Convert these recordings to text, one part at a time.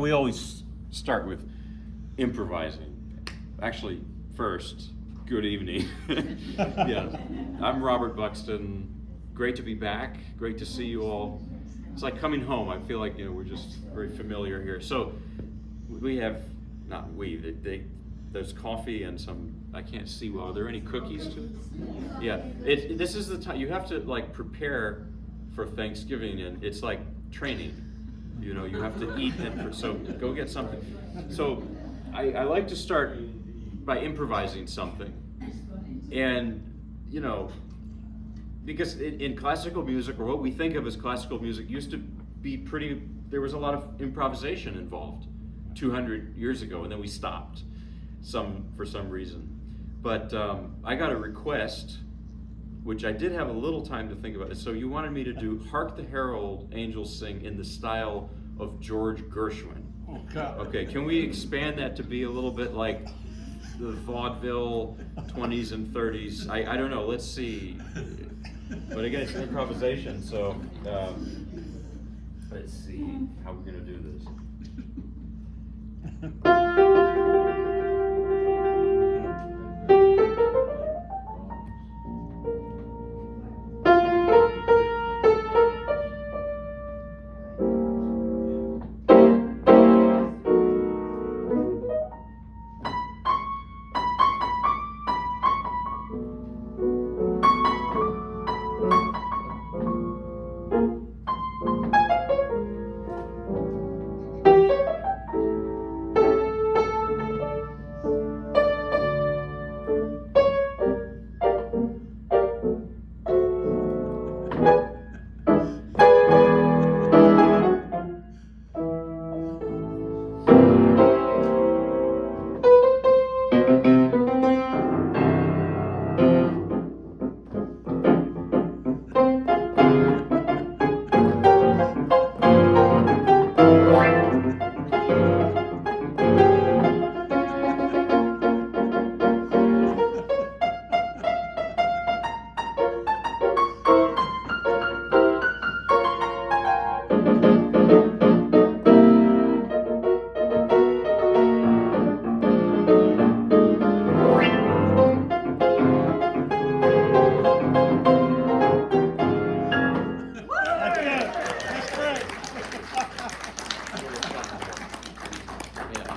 We always start with improvising. Actually, first, good evening. Yeah, I'm Robert Buxton. Great to be back. Great to see you all. It's like coming home. I feel like we're just very familiar here. So we have, not we. There's coffee and some. I can't see well. Are there any cookies too? Yeah. This is the time you have to prepare for Thanksgiving, and it's like training. You have to eat, and so go get something. So I like to start by improvising something. And, because in classical music, or what we think of as classical music, used to be there was a lot of improvisation involved 200 years ago, and then we stopped for some reason. But I got a request, which I did have a little time to think about it. So you wanted me to do Hark the Herald Angels Sing in the style of George Gershwin. Oh, God. Okay, can we expand that to be a little bit like the vaudeville 20s and 30s? I don't know, let's see. But again, it's improvisation, so let's see how we're gonna do this.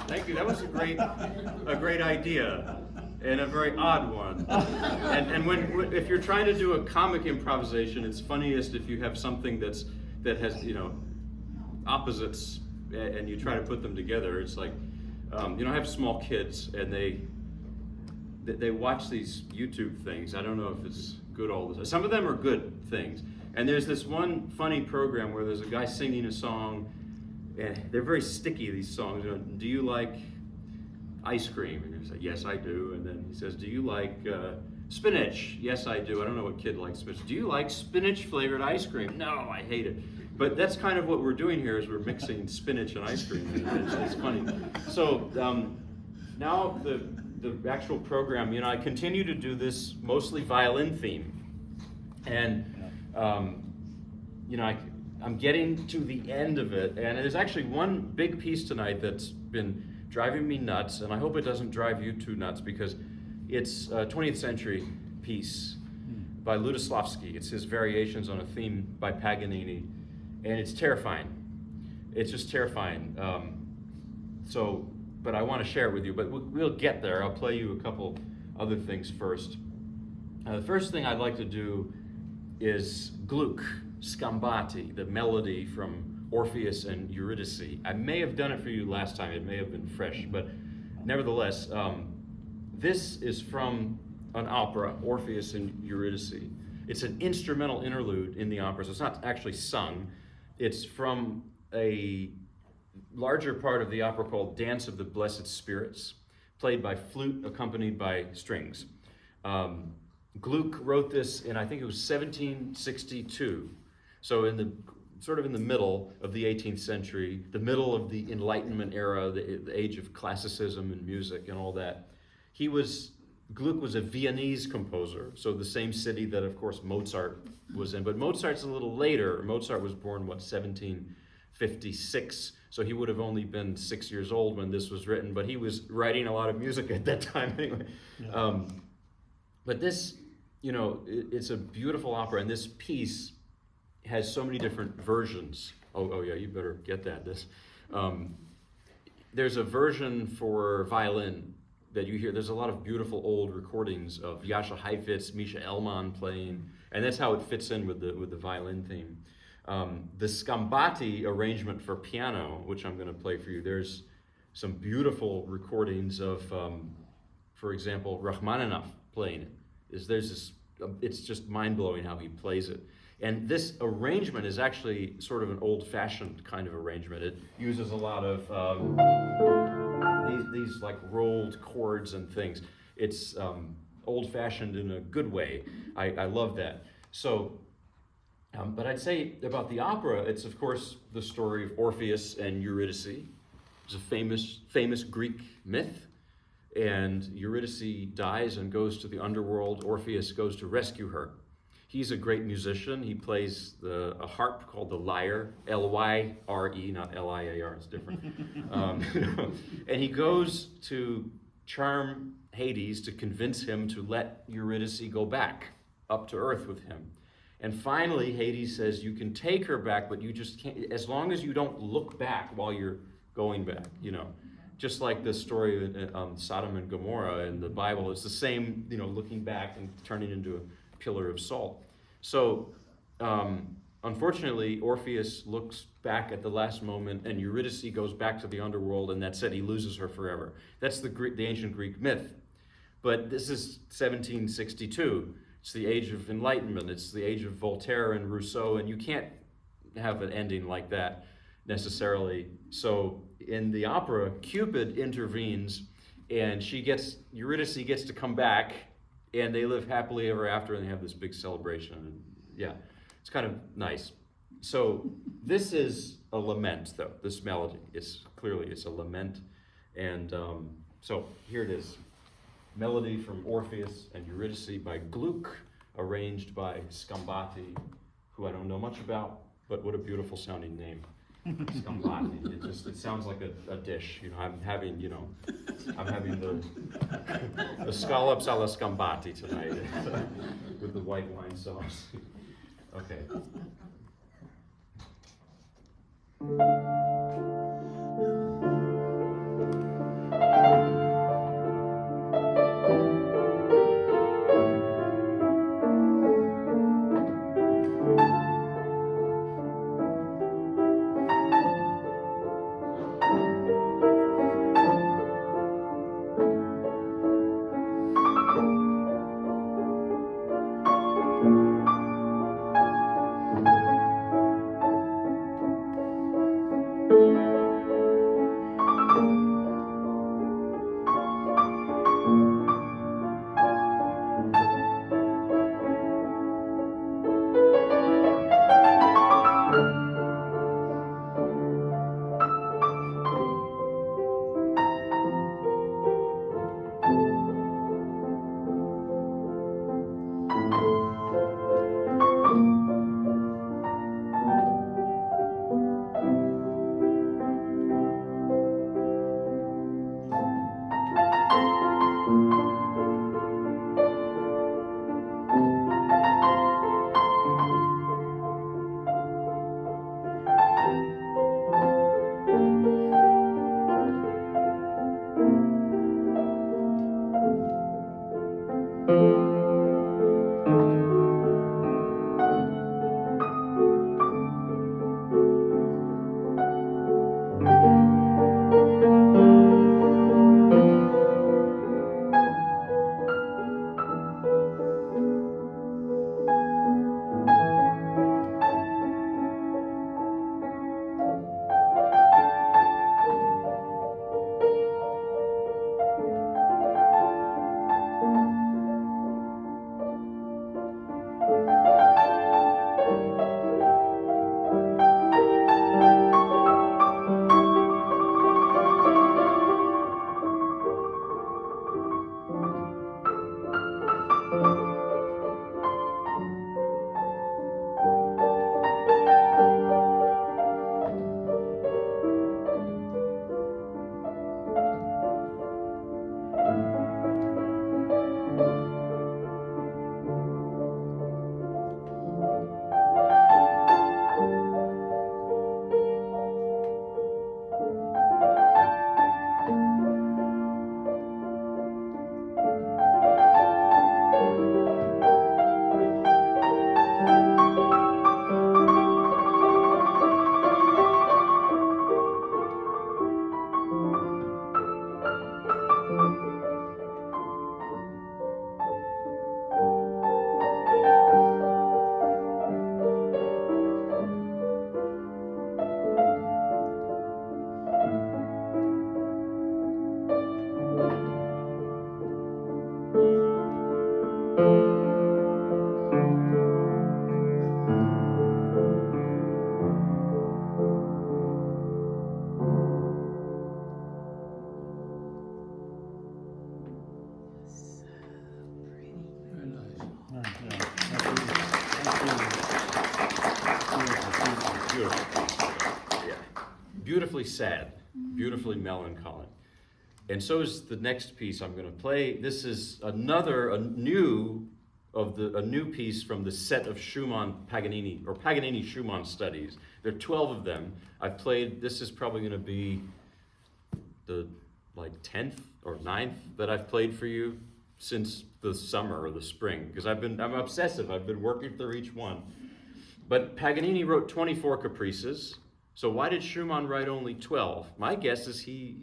Thank you. That was a great idea, and a very odd one. And if you're trying to do a comic improvisation, it's funniest if you have something that has opposites, and you try to put them together. It's like I have small kids, and they watch these YouTube things. I don't know if it's good all the time. Some of them are good things. And there's this one funny program where there's a guy singing a song. And they're very sticky, these songs. Do you like ice cream? And you say, yes, I do. And then he says, do you like spinach? Yes, I do. I don't know what kid likes spinach. Do you like spinach flavored ice cream? No, I hate it. But that's kind of what we're doing here, is we're mixing spinach and ice cream. And it's funny. So now the actual program, I continue to do this mostly violin theme. And I'm getting to the end of it, and there's actually one big piece tonight that's been driving me nuts, and I hope it doesn't drive you too nuts, because it's a 20th century piece by Lutoslawski. It's his variations on a theme by Paganini, and it's terrifying. It's just terrifying. But I want to share it with you, but we'll get there. I'll play you a couple other things first. The first thing I'd like to do is Gluck, Scambati, the melody from Orpheus and Eurydice. I may have done it for you last time, it may have been fresh, but nevertheless, this is from an opera, Orpheus and Eurydice. It's an instrumental interlude in the opera, so it's not actually sung. It's from a larger part of the opera called Dance of the Blessed Spirits, played by flute accompanied by strings. Gluck wrote this in, I think it was 1762. So in the middle of the 18th century, the middle of the Enlightenment era, the age of classicism and music and all that. Gluck was a Viennese composer, so the same city that, of course, Mozart was in. But Mozart's a little later. Mozart was born, 1756. So he would have only been 6 years old when this was written, but he was writing a lot of music at that time anyway. Yeah. But this, it's a beautiful opera, and this piece has so many different versions. Oh yeah, you better get that. There's a version for violin that you hear. There's a lot of beautiful old recordings of Jascha Heifetz, Misha Elman playing, and that's how it fits in with the violin theme. The Scambati arrangement for piano, which I'm going to play for you, there's some beautiful recordings of, for example, Rachmaninoff playing it. It's just mind-blowing how he plays it. And this arrangement is actually sort of an old-fashioned kind of arrangement. It uses a lot of these like rolled chords and things. It's old-fashioned in a good way. I love that. So, but I'd say about the opera, it's of course the story of Orpheus and Eurydice. It's a famous Greek myth. And Eurydice dies and goes to the underworld. Orpheus goes to rescue her. He's a great musician. He plays a harp called the lyre, L-Y-R-E, not L-I-A-R, it's different. And he goes to charm Hades to convince him to let Eurydice go back up to earth with him. And finally, Hades says, you can take her back, but you just can't, as long as you don't look back while you're going back, Just like the story of Sodom and Gomorrah in the Bible, it's the same, looking back and turning into a pillar of salt. So, unfortunately, Orpheus looks back at the last moment, and Eurydice goes back to the underworld, and that's it. He loses her forever. That's the ancient Greek myth. But this is 1762. It's the age of enlightenment. It's the age of Voltaire and Rousseau, and you can't have an ending like that necessarily. So in the opera, Cupid intervenes, and Eurydice gets to come back, and they live happily ever after, and they have this big celebration. And yeah, it's kind of nice. So this is a lament, though. This melody it's a lament, and so here it is. Melody from Orpheus and Eurydice by Gluck, arranged by Scambati, who I don't know much about, but what a beautiful sounding name. Scambati. It sounds like a dish. I'm having the scallops alla Scambati tonight with the white wine sauce. Okay. beautifully sad, beautifully melancholic. And so is the next piece I'm going to play. This is a new piece from the set of Schumann Paganini, or Paganini Schumann studies. There are 12 of them. I've played, this is probably going to be the 10th or 9th that I've played for you since the summer or the spring, because I'm obsessive. I've been working through each one. But Paganini wrote 24 caprices. So why did Schumann write only 12? My guess is he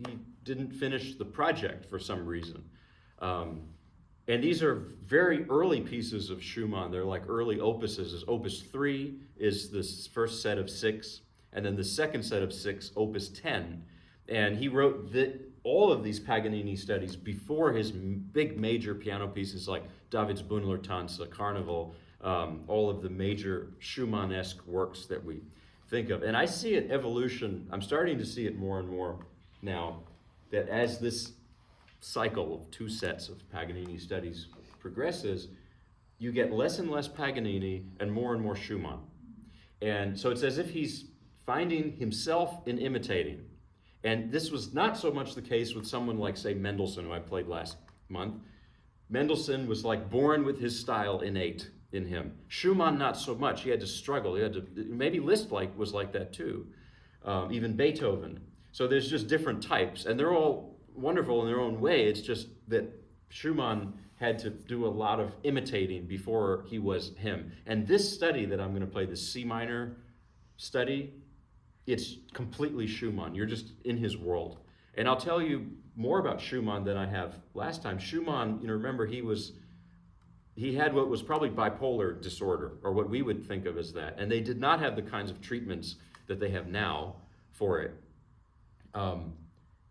didn't finish the project for some reason. And these are very early pieces of Schumann. They're like early opuses. Opus 3 is this first set of 6, and then the second set of 6, Opus 10. And he wrote all of these Paganini studies before his big major piano pieces like David's Bündner Tanz, Carnival, all of the major Schumann-esque works that we think of. And I see it evolution. I'm starting to see it more and more now, that as this cycle of 2 sets of Paganini studies progresses, you get less and less Paganini and more Schumann. And so it's as if he's finding himself in imitating. And this was not so much the case with someone like, say, Mendelssohn, who I played last month. Mendelssohn was like born with his style innate in him. Schumann, not so much. He had to struggle. Maybe Liszt was like that too. Even Beethoven. So there's just different types, and they're all wonderful in their own way. It's just that Schumann had to do a lot of imitating before he was him. And this study that I'm going to play, the C minor study, it's completely Schumann. You're just in his world. And I'll tell you more about Schumann than I have last time. Schumann, remember, he had what was probably bipolar disorder, or what we would think of as that. And they did not have the kinds of treatments that they have now for it.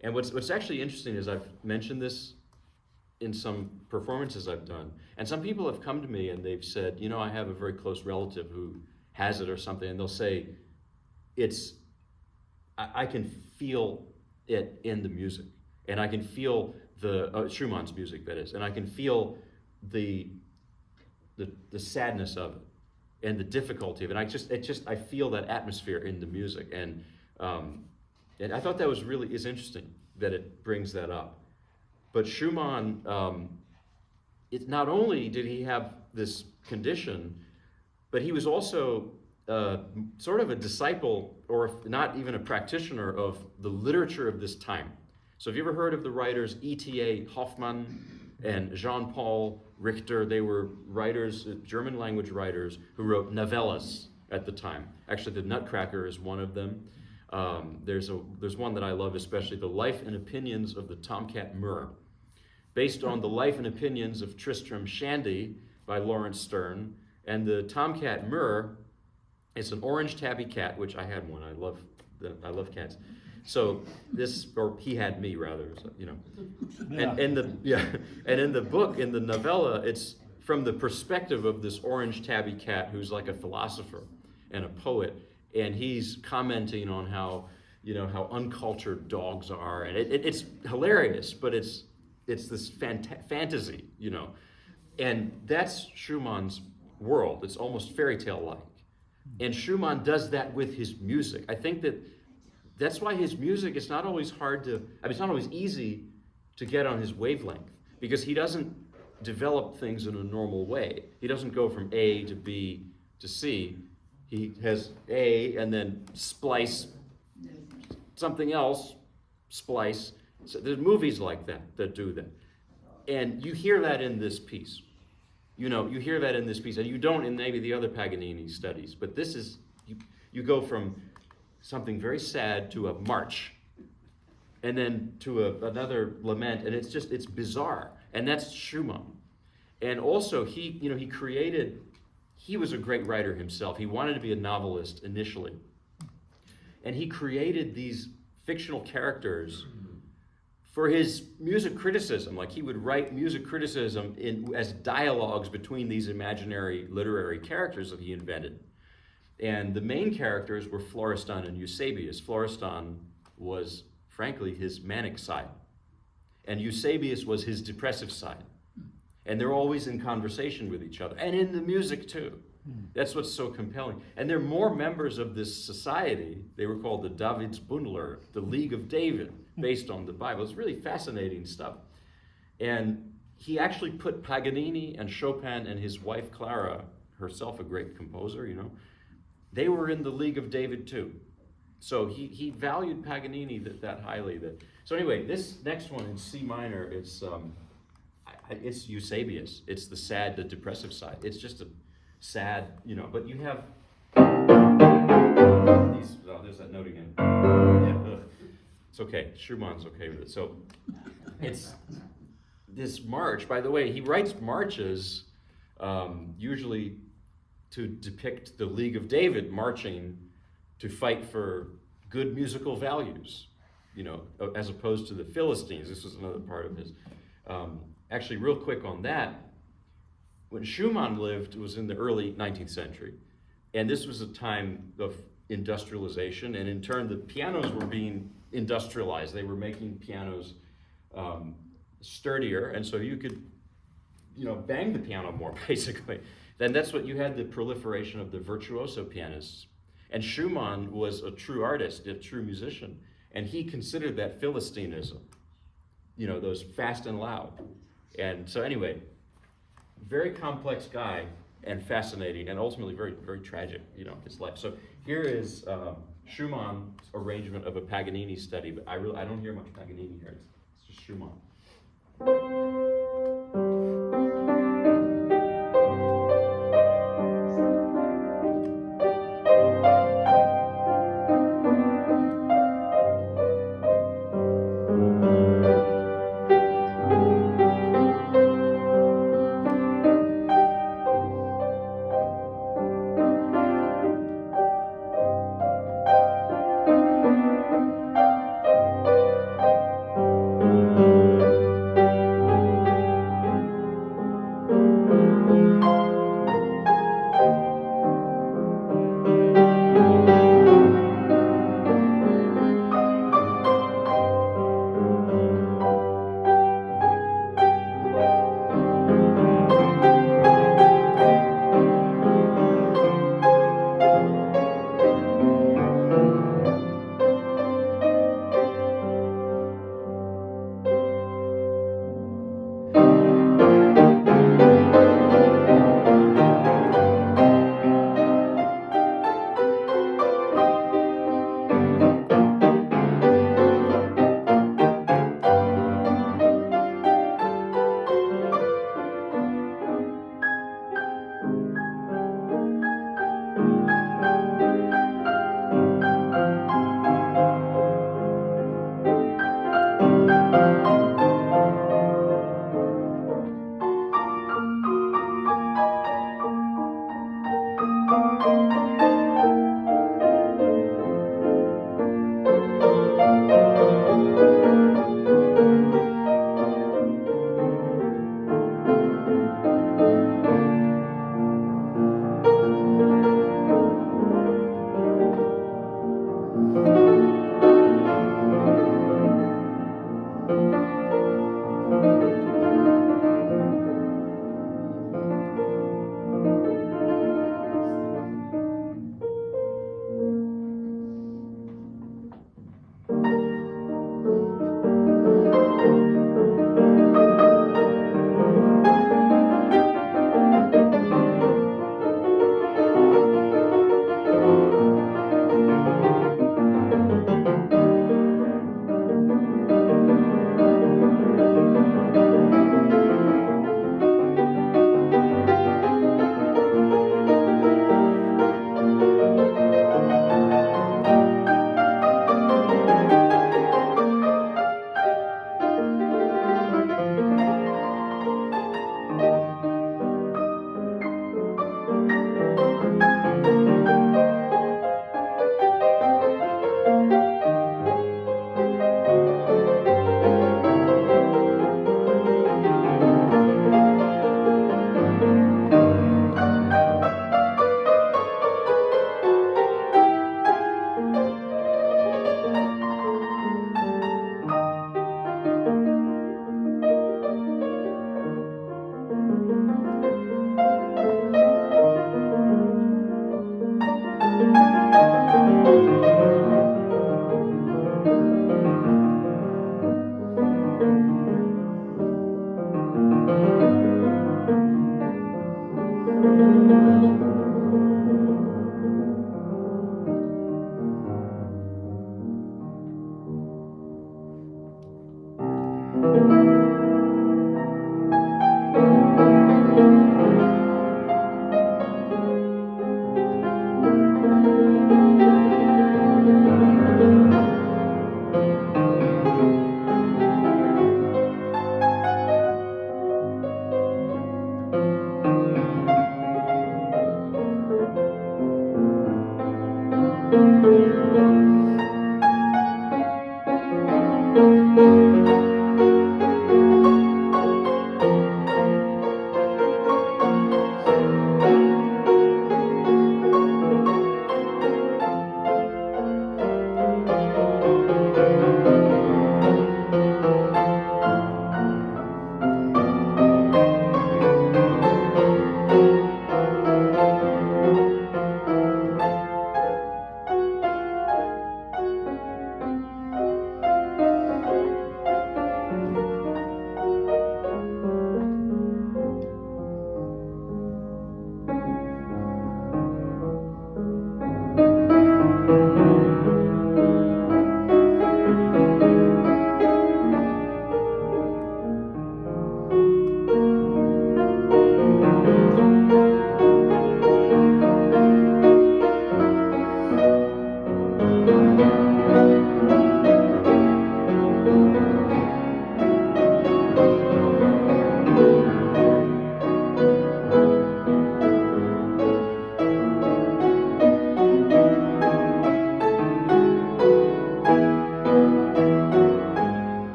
And what's actually interesting is I've mentioned this in some performances I've done. And some people have come to me and they've said, I have a very close relative who has it or something. And they'll say, I can feel it in the music. And I can feel Schumann's music, that is. And I can feel the sadness of it and the difficulty of it. I feel that atmosphere in the music. And I thought that is interesting that it brings that up. But Schumann, not only did he have this condition, but he was also sort of a disciple, or not even a practitioner, of the literature of this time. So have you ever heard of the writers E.T.A. Hoffmann and Jean-Paul Richter? They were writers, German language writers, who wrote novellas at the time. Actually, The Nutcracker is one of them. There's one that I love especially, The Life and Opinions of the Tomcat Murr, based on the life and opinions of Tristram Shandy by Lawrence Stern. And the Tomcat Murr is an orange tabby cat, which I had one. I love cats. So he had me rather. So, Yeah. And in the book, in the novella, it's from the perspective of this orange tabby cat who's like a philosopher and a poet, and he's commenting on how uncultured dogs are, and it's hilarious, but it's this fantasy, and that's Schumann's world. It's almost fairy tale like, and Schumann does that with his music. I think that's why his music is not always it's not always easy to get on his wavelength, because he doesn't develop things in a normal way. He doesn't go from A to B to C. He has A and then splice something else, splice. So there's movies like that do that. And you hear that in this piece. You hear that in this piece, and you don't in maybe the other Paganini studies. But this is, you go from something very sad to a march, and then to another lament, and it's bizarre. And that's Schumann. And also he was a great writer himself. He wanted to be a novelist initially. And he created these fictional characters for his music criticism. Like, he would write music criticism as dialogues between these imaginary literary characters that he invented. And the main characters were Florestan and Eusebius. Florestan was, frankly, his manic side. And Eusebius was his depressive side. And they're always in conversation with each other, and in the music too. That's what's so compelling. And there are more members of this society. They were called the Davidsbündler, the League of David, based on the Bible. It's really fascinating stuff. And he actually put Paganini and Chopin and his wife Clara, herself a great composer, they were in the League of David too. So he valued Paganini that highly. So anyway, this next one in C minor, it's Eusebius. It's the depressive side. It's just a sad, but you have these, there's that note again. Yeah, it's okay, Schumann's okay with it. So it's this march, by the way, he writes marches usually to depict the League of David marching to fight for good musical values, as opposed to the Philistines. This was another part of his. Actually, real quick on that, when Schumann lived, it was in the early 19th century. And this was a time of industrialization, and in turn, the pianos were being industrialized. They were making pianos sturdier, and so you could, bang the piano more, basically. Then that's what you had, the proliferation of the virtuoso pianists. And Schumann was a true artist, a true musician, and he considered that Philistinism, those fast and loud. And so anyway, very complex guy and fascinating, and ultimately very, very tragic, his life. So here is Schumann's arrangement of a Paganini study, but I don't hear much Paganini here. It's just Schumann.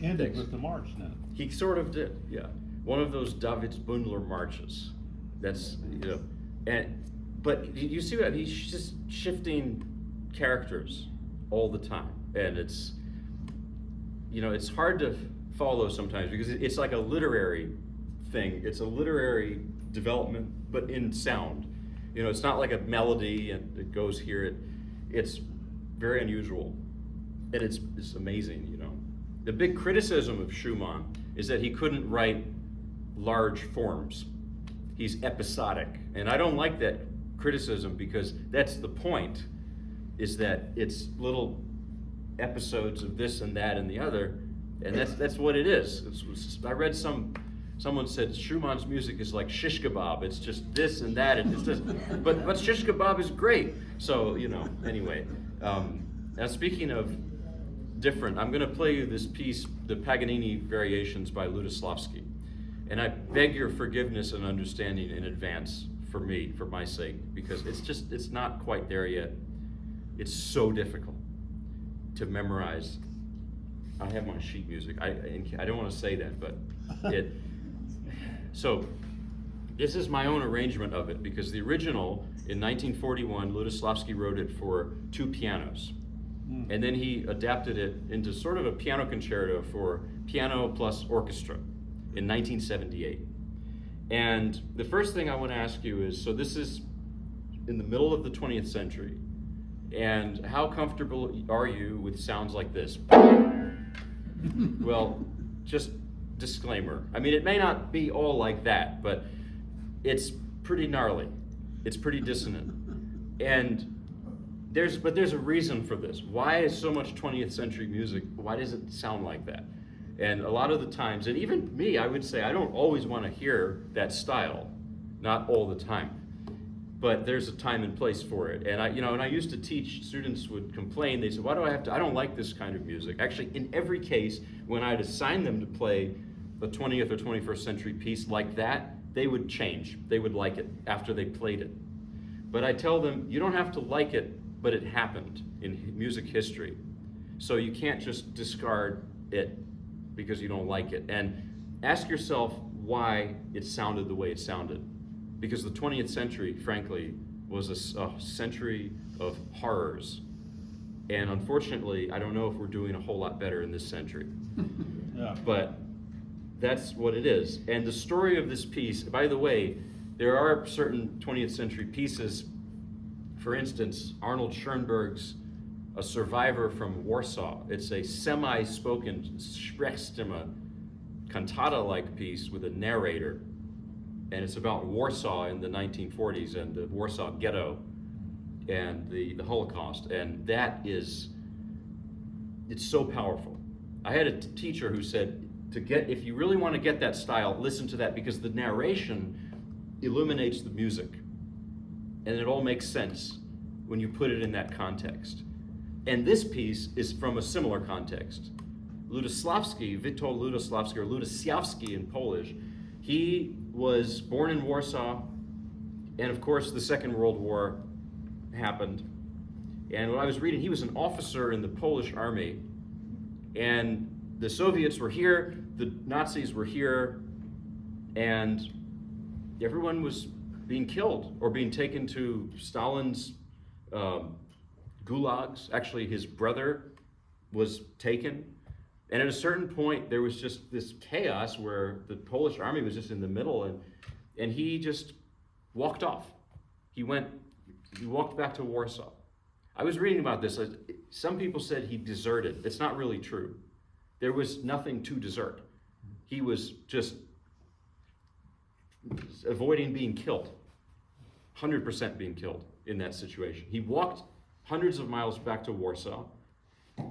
ended with the march now. He sort of did, yeah. One of those Davidsbündler marches. That's, but you see what, he's just shifting characters all the time. And it's, it's hard to follow sometimes because it's like a literary thing. It's a literary development, but in sound. It's not like a melody and it goes here. It's very unusual. And it's amazing, The big criticism of Schumann is that he couldn't write large forms. He's episodic. And I don't like that criticism because that's the point, is that it's little episodes of this and that and the other, and that's what it is. I read someone said Schumann's music is like shish kebab. It's just this and that, and it's just, but shish kebab is great. So anyway, Now, speaking of different, I'm going to play you this piece, the Paganini Variations by Ludoslavsky. And I beg your forgiveness and understanding in advance for me, for my sake, because it's not quite there yet. It's so difficult to memorize. I have my sheet music. I don't want to say that, but so this is my own arrangement of it, because the original in 1941, Ludoslavsky wrote it for 2 pianos. And then he adapted it into sort of a piano concerto for piano plus orchestra in 1978. And the first thing I want to ask you is, so this is in the middle of the 20th century, and how comfortable are you with sounds like this? Well, just disclaimer. I mean, it may not be all like that, but it's pretty gnarly. It's pretty dissonant. And there's a reason for this. Why is so much 20th century music, why does it sound like that? And a lot of the times, and even me, I would say, I don't always want to hear that style, not all the time. But there's a time and place for it. And I used to teach, students would complain, they said, why do I have to, I don't like this kind of music. Actually, in every case, when I'd assign them to play a 20th or 21st century piece like that, they would change. They would like it after they played it. But I tell them, you don't have to like it, but it happened in music history. So you can't just discard it because you don't like it. And ask yourself why it sounded the way it sounded. Because the 20th century, frankly, was a century of horrors. And unfortunately, I don't know if we're doing a whole lot better in this century. Yeah. But that's what it is. And the story of this piece, by the way, there are certain 20th century pieces. For instance, Arnold Schoenberg's A Survivor from Warsaw. It's a semi-spoken Sprechstimme, cantata-like piece with a narrator. And it's about Warsaw in the 1940s and the Warsaw Ghetto and the Holocaust. And that is, it's so powerful. I had a teacher who said, if you really want to get that style, listen to that, because the narration illuminates the music. And it all makes sense when you put it in that context. And this piece is from a similar context. Ludoslavsky, Witold Ludoslavsky, or Ludosiawski in Polish, he was born in Warsaw, and of course the Second World War happened. And when I was reading, he was an officer in the Polish army, and the Soviets were here, the Nazis were here, and everyone was being killed or being taken to Stalin's gulags. Actually, his brother was taken. And at a certain point, there was just this chaos where the Polish army was just in the middle, and he just walked off. He walked back to Warsaw. I was reading about this. Some people said he deserted. It's not really true. There was nothing to desert. He was just avoiding being killed, 100% being killed in that situation. He walked hundreds of miles back to Warsaw,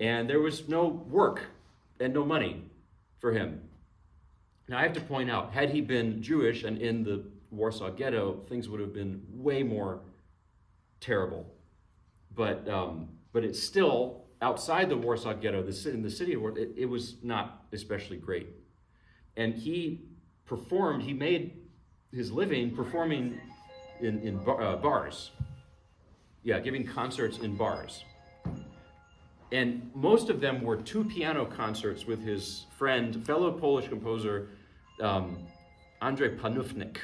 and there was no work and no money for him. Now I have to point out, had he been Jewish and in the Warsaw Ghetto, things would have been way more terrible. But it's still, outside the Warsaw Ghetto, in the city of Warsaw, it was not especially great. And he made his living performing in bars. Yeah, giving concerts in bars. And most of them were 2 piano concerts with his friend, fellow Polish composer, Andrzej Panufnik,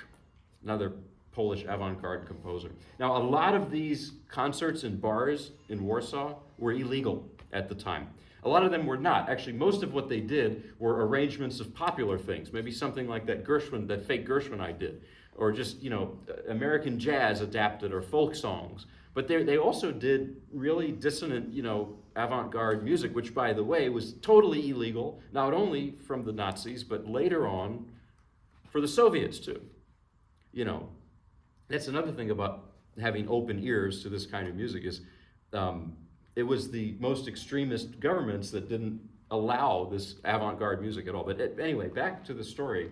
another Polish avant-garde composer. Now, a lot of these concerts in bars in Warsaw were illegal at the time. A lot of them were not. Actually, most of what they did were arrangements of popular things, maybe something like that fake Gershwin I did, or just, American jazz adapted, or folk songs. But they also did really dissonant, avant-garde music, which, by the way, was totally illegal, not only from the Nazis, but later on for the Soviets too. That's another thing about having open ears to this kind of music is it was the most extremist governments that didn't allow this avant-garde music at all. But anyway, back to the story.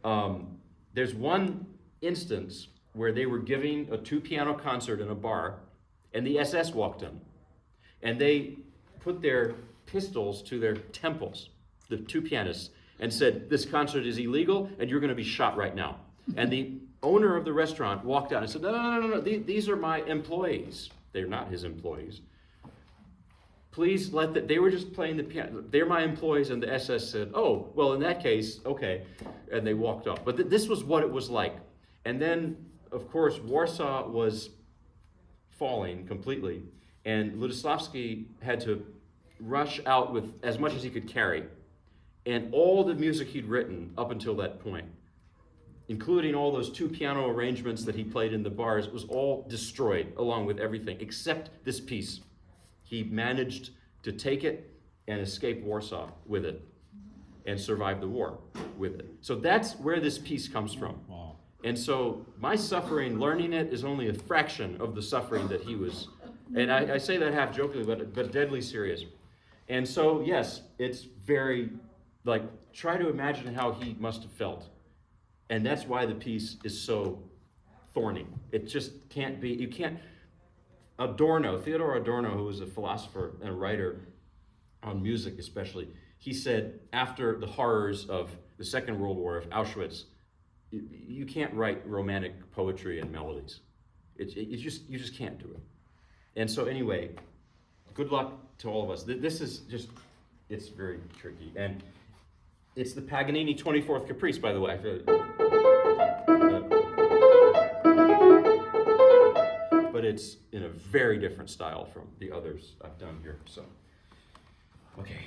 There's one instance where they were giving a 2-piano concert in a bar, and the SS walked in. and they put their pistols to their temples, the two pianists, and said, "This concert is illegal, and you're going to be shot right now." And the owner of the restaurant walked out and said, "No, these are my employees. They're not his employees. Please let that." They were just playing the piano. They're my employees, and the SS said, "Oh, well, in that case, okay," and they walked off. But this was what it was like. And then, of course, Warsaw was falling completely, and Ludosławski had to rush out with as much as he could carry, and all the music he'd written up until that point, including all those two piano arrangements that he played in the bars, was all destroyed along with everything except this piece. He managed to take it and escape Warsaw with it and survive the war with it. So that's where this piece comes from. Wow. And so my suffering learning it is only a fraction of the suffering that he was. And I say that half jokingly, but deadly serious. And so, yes, it's very, like, try to imagine how he must have felt. And that's why the piece is so thorny. It just can't be, you can't. Theodore Adorno, who was a philosopher and a writer on music especially, he said after the horrors of the Second World War, of Auschwitz, you can't write romantic poetry and melodies. You just can't do it. And so anyway, good luck to all of us. This is just, it's very tricky. And it's the Paganini 24th Caprice, by the way. But it's in a very different style from the others I've done here. So, okay.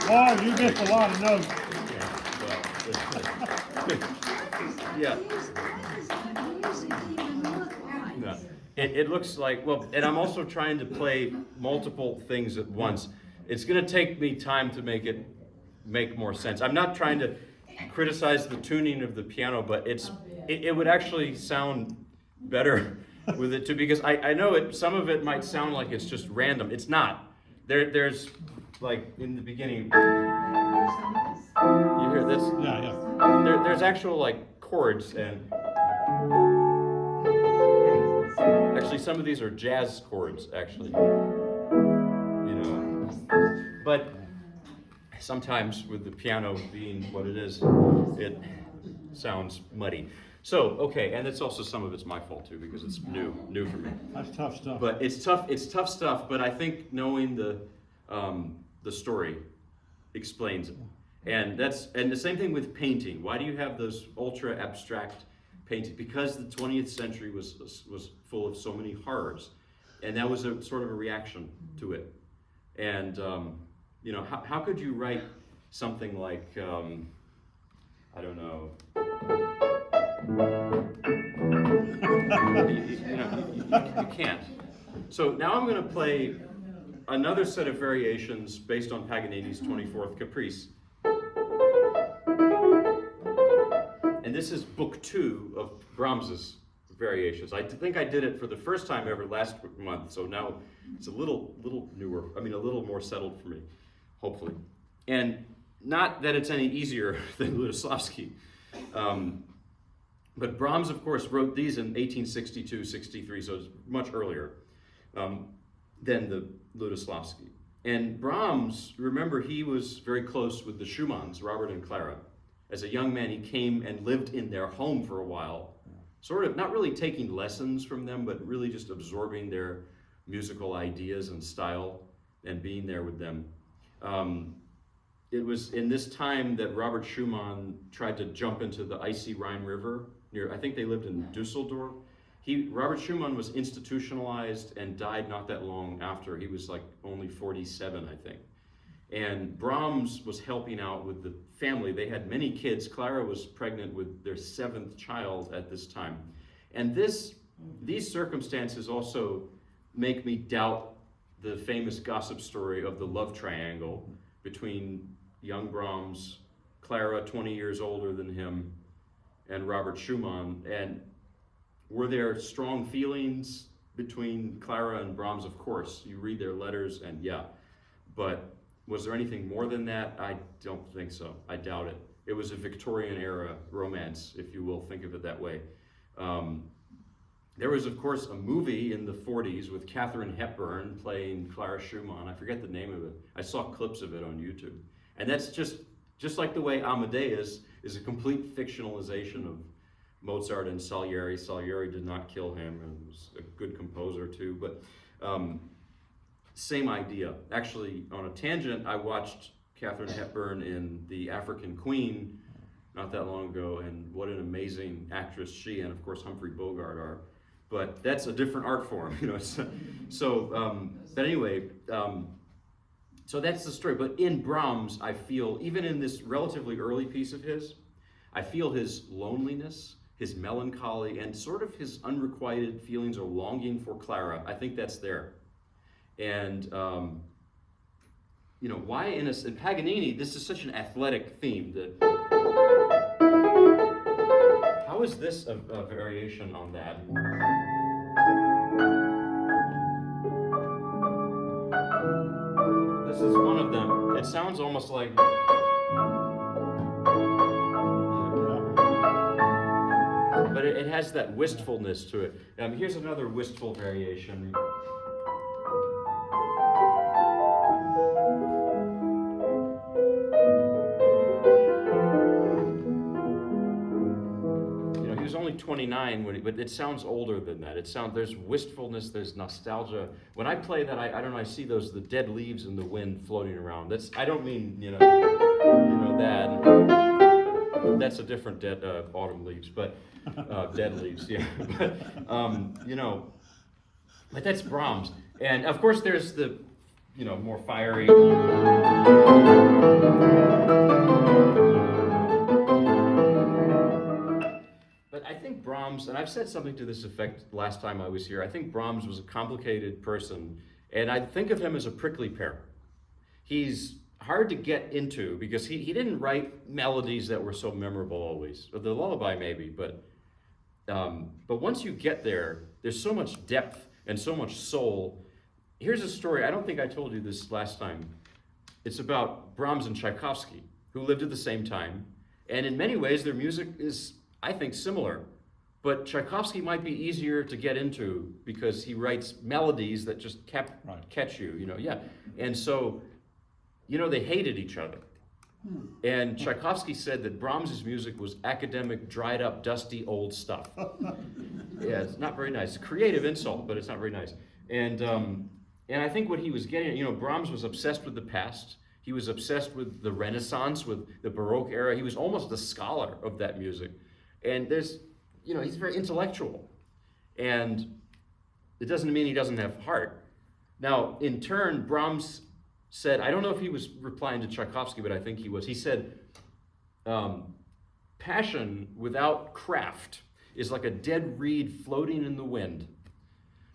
Boy, you missed a lot of notes. Yeah. No. It looks like, well, and I'm also trying to play multiple things at once. It's going to take me time to make more sense. I'm not trying to criticize the tuning of the piano, but it would actually sound better with it too, because I know some of it might sound like it's just random. It's not. There's like in the beginning, you hear this? Yeah. There's actual like chords, and actually some of these are jazz chords actually, but sometimes with the piano being what it is, it sounds muddy. So, okay, and it's also some of it's my fault too, because it's new for me. That's tough stuff. But it's tough stuff, but I think knowing the story explains it. And the same thing with painting. Why do you have those ultra abstract paintings? Because the 20th century was full of so many horrors, and that was a sort of a reaction to it. And how could you write something like I don't know. You can't. So now I'm going to play another set of variations based on Paganini's 24th Caprice. And this is book 2 of Brahms's variations. I think I did it for the first time ever last month, so now it's a little newer, a little more settled for me, hopefully. And not that it's any easier than Ludoslavsky. But Brahms, of course, wrote these in 1862, 63, so it's much earlier than the Ludoslavsky. And Brahms, remember, he was very close with the Schumanns, Robert and Clara. As a young man, he came and lived in their home for a while, sort of not really taking lessons from them, but really just absorbing their musical ideas and style and being there with them. It was in this time that Robert Schumann tried to jump into the icy Rhine River near, I think they lived in Dusseldorf. Robert Schumann was institutionalized and died not that long after. He was like only 47, I think. And Brahms was helping out with the family. They had many kids. Clara was pregnant with their 7th child at this time. And these circumstances also make me doubt the famous gossip story of the love triangle between young Brahms, Clara, 20 years older than him, and Robert Schumann. And were there strong feelings between Clara and Brahms? Of course. You read their letters, and yeah. But was there anything more than that? I don't think so. I doubt it. It was a Victorian era romance, if you will think of it that way. There was, of course, a movie in the 40s with Katharine Hepburn playing Clara Schumann. I forget the name of it. I saw clips of it on YouTube. And that's just like the way Amadeus is a complete fictionalization of Mozart and Salieri. Salieri did not kill him, and was a good composer too, but same idea. Actually, on a tangent, I watched Katharine Hepburn in The African Queen not that long ago, and what an amazing actress she and, of course, Humphrey Bogart are. But that's a different art form, But anyway, so that's the story. But in Brahms, I feel, even in this relatively early piece of his, I feel his loneliness, his melancholy, and sort of his unrequited feelings or longing for Clara. I think that's there. And, why in Paganini, this is such an athletic theme that, how is this a variation on that? one of them. It sounds almost like. But it has that wistfulness to it. Here's another wistful variation. He was only 29 but it sounds older than that. There's wistfulness, there's nostalgia. When I play that, I don't know, I see the dead leaves in the wind floating around. I don't mean, that. That's a different autumn leaves, but dead leaves, yeah. But that's Brahms. And of course there's the, more fiery. But I think Brahms, and I've said something to this effect last time I was here, I think Brahms was a complicated person, and I think of him as a prickly pear. He's hard to get into because he didn't write melodies that were so memorable always. The lullaby maybe, but once you get there, there's so much depth and so much soul. Here's a story, I don't think I told you this last time. It's about Brahms and Tchaikovsky, who lived at the same time, and in many ways their music is, I think, similar. But Tchaikovsky might be easier to get into because he writes melodies that just catch you, yeah. And so, they hated each other. And Tchaikovsky said that Brahms's music was academic, dried up, dusty, old stuff. Yeah, it's not very nice. Creative insult, but it's not very nice. And I think what he was getting at, Brahms was obsessed with the past. He was obsessed with the Renaissance, with the Baroque era. He was almost a scholar of that music. And he's very intellectual. And it doesn't mean he doesn't have heart. Now, in turn, Brahms said, I don't know if he was replying to Tchaikovsky, but I think he was. He said, passion without craft is like a dead reed floating in the wind.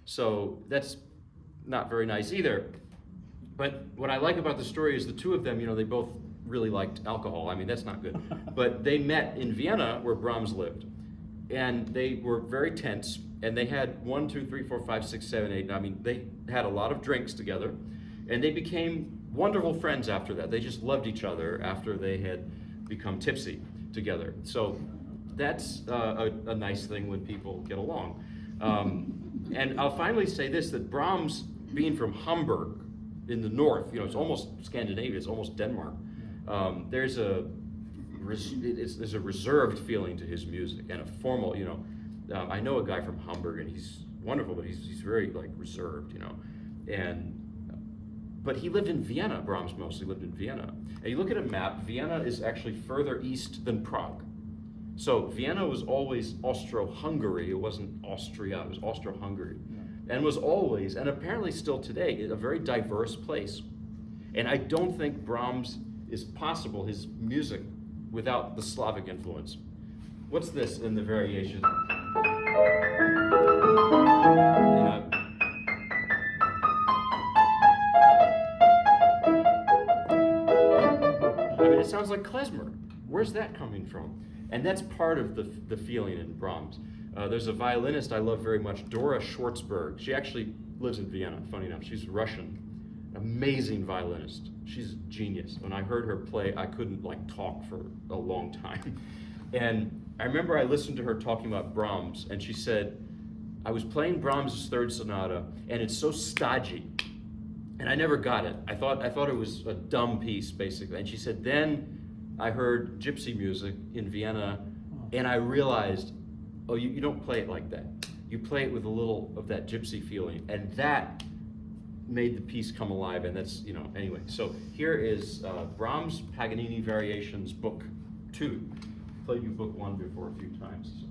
So that's not very nice either. But what I like about the story is the two of them, they both really liked alcohol. I mean, that's not good. But they met in Vienna, where Brahms lived. And they were very tense. And they had 1, 2, 3, 4, 5, 6, 7, 8. I mean, they had a lot of drinks together. And they became wonderful friends after that. They just loved each other after they had become tipsy together. So that's a nice thing when people get along. And I'll finally say this, that Brahms, being from Hamburg in the north, it's almost Scandinavia, it's almost Denmark. There's a reserved feeling to his music and a formal, I know a guy from Hamburg and he's wonderful, but he's very reserved, But he lived in Vienna. Brahms mostly lived in Vienna. And you look at a map, Vienna is actually further east than Prague. So Vienna was always Austro-Hungary. It wasn't Austria, it was Austro-Hungary. Yeah. And was always, and apparently still today, a very diverse place. And I don't think Brahms is possible, his music, without the Slavic influence. What's this in the variation? It sounds like klezmer. Where's that coming from? And that's part of the feeling in Brahms. There's a violinist I love very much, Dora Schwartzberg. She actually lives in Vienna, funny enough. She's Russian. Amazing violinist. She's a genius. When I heard her play, I couldn't talk for a long time. And I remember I listened to her talking about Brahms, and she said, I was playing Brahms' third sonata, and it's so stodgy. And I never got it. I thought it was a dumb piece, basically. And she said, then I heard gypsy music in Vienna, and I realized, oh, you don't play it like that. You play it with a little of that gypsy feeling, and that made the piece come alive, and that's, anyway. So here is Brahms Paganini Variations, Book 2. Played you Book 1 before a few times.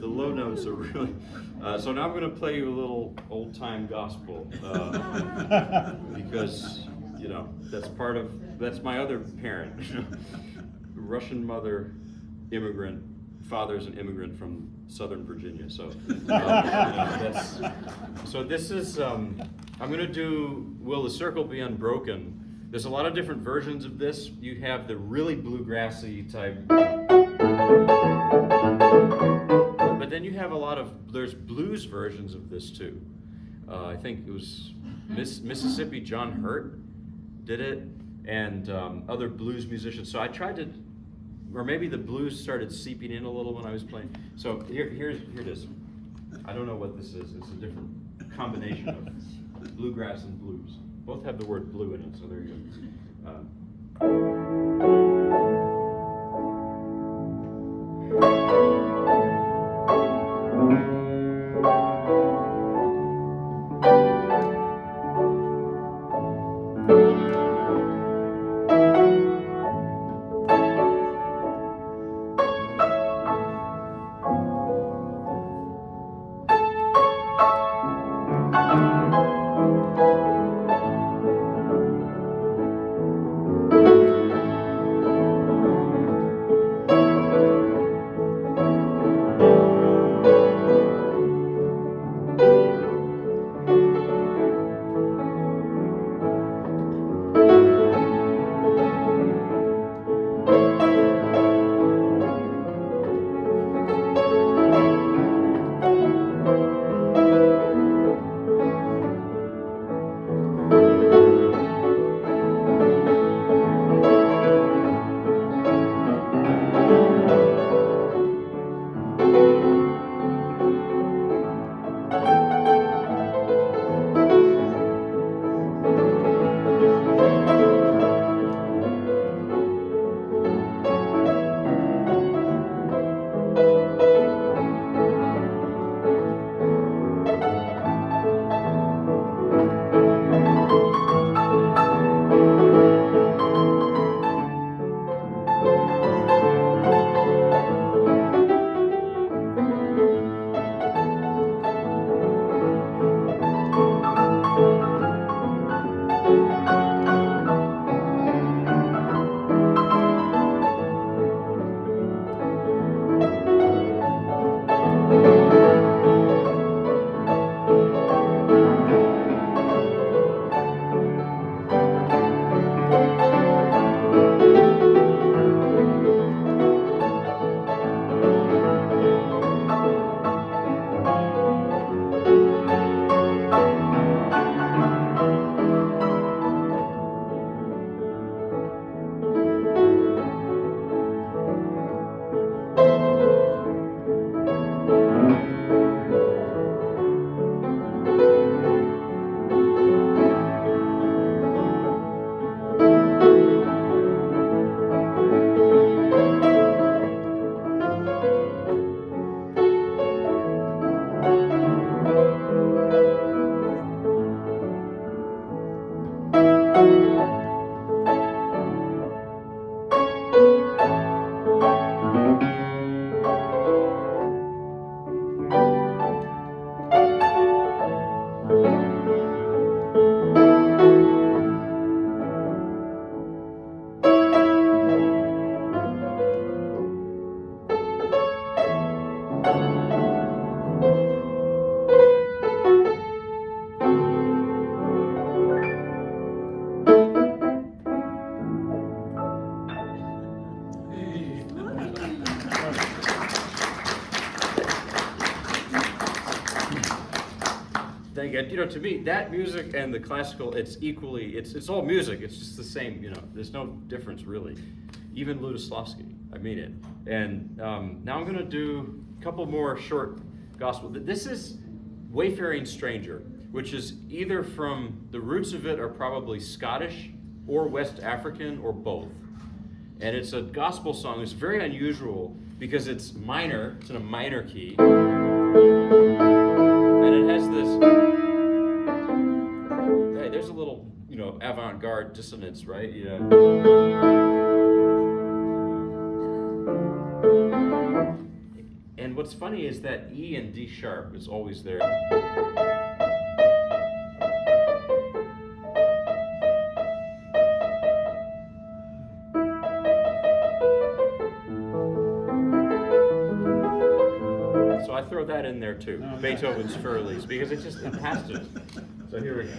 the low notes are really. So now I'm going to play you a little old time gospel because that's my other parent, Russian mother, immigrant. Father's an immigrant from Southern Virginia, so this is. I'm going to do "Will the Circle Be Unbroken." There's a lot of different versions of this. You have the really bluegrassy type, but then you have there's blues versions of this too. I think it was Mississippi John Hurt did it, and other blues musicians. So I tried to, or maybe the blues started seeping in a little when I was playing. So here it is. I don't know what this is. It's a different combination of bluegrass and blues. Both have the word blue in it, so there you to me, that music and the classical, it's equally, it's all music. It's just the same, there's no difference really. Even Lutoslawski, I mean it. And now I'm going to do a couple more short gospel. This is Wayfaring Stranger, which is either from, the roots of it are probably Scottish or West African or both. And it's a gospel song. It's very unusual because it's minor, it's in a minor key. And it has this, hey, there's a little, avant-garde dissonance, right? And And what's funny is that E and D sharp is always there. So I throw that in there too, Oh, yeah. Beethoven's Furlies, because it has to. So here we go.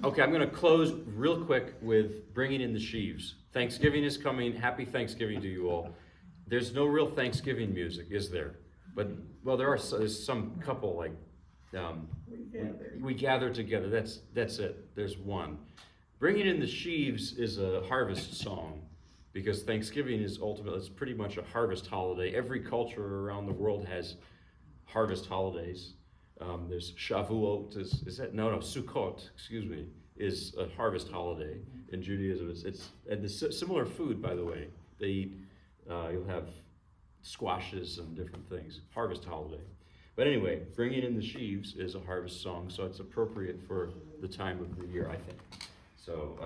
Okay, I'm going to close real quick with bringing in the sheaves. Thanksgiving is coming. Happy Thanksgiving to you all. There's no real Thanksgiving music, is there? But, well, there's some couple like we gather together. That's it. There's one. Bringing in the sheaves is a harvest song because Thanksgiving is ultimately, it's pretty much a harvest holiday. Every culture around the world has harvest holidays. There's Shavuot, Sukkot, excuse me, is a harvest holiday in Judaism. It's and the similar food, by the way. They eat, you'll have squashes and different things. Harvest holiday. But anyway, Bringing in the Sheaves is a harvest song, so it's appropriate for the time of the year, I think. So,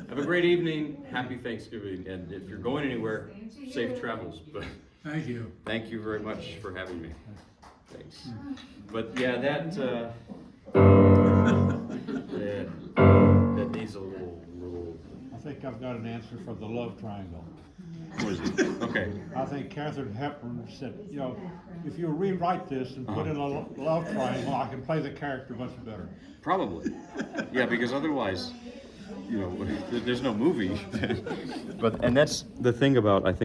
have a great evening, happy Thanksgiving, and if you're going anywhere, safe travels. But Thank you. thank you very much for having me. Thanks. But yeah, that needs a little. I think I've got an answer for the love triangle. What is it? Okay. I think Katharine Hepburn said, you know, if you rewrite this and put in a love triangle, I can play the character much better. Probably. Yeah, because otherwise, you know, there's no movie. And that's the thing about, I think.